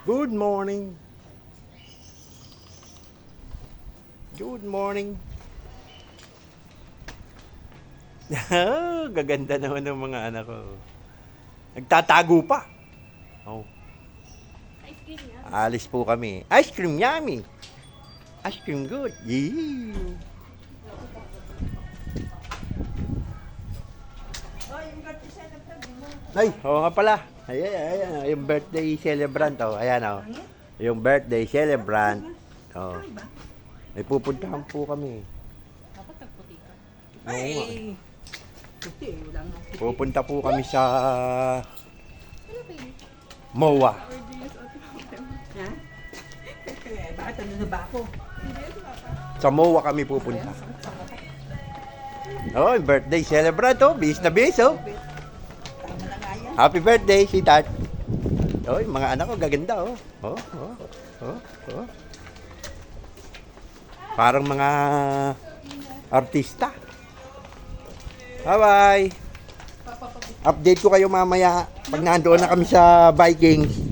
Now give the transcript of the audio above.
Good morning. Good morning. Gaganda naman ng mga anak ko. Nagtatago pa. Oh, Ice cream yan. alis po kami. Ice cream yummy. Ice cream good. Yeah. Ay, oo nga pala. Ayan, yung birthday celebrant, oh. Ayan, oh. Yung birthday celebrant. Oh. May pupuntahan po kami. Dapat nagputi ka. Oo nga. Puti, wala nga. Pupunta po kami sa Ano ba yun? MOA. Ha? Bakit ano na ba ako? Sa MOA kami pupunta. Oh, yung birthday celebrant, oh. Bis na bis, oh. Tama na nga yan. Happy birthday, sweetheart. Oh, yung mga anak ko gaganda, oh. Oh, oh, oh, oh. Parang mga artista. Bye-bye. Update ko kayo mamaya pag nandoon na kami sa Vikings.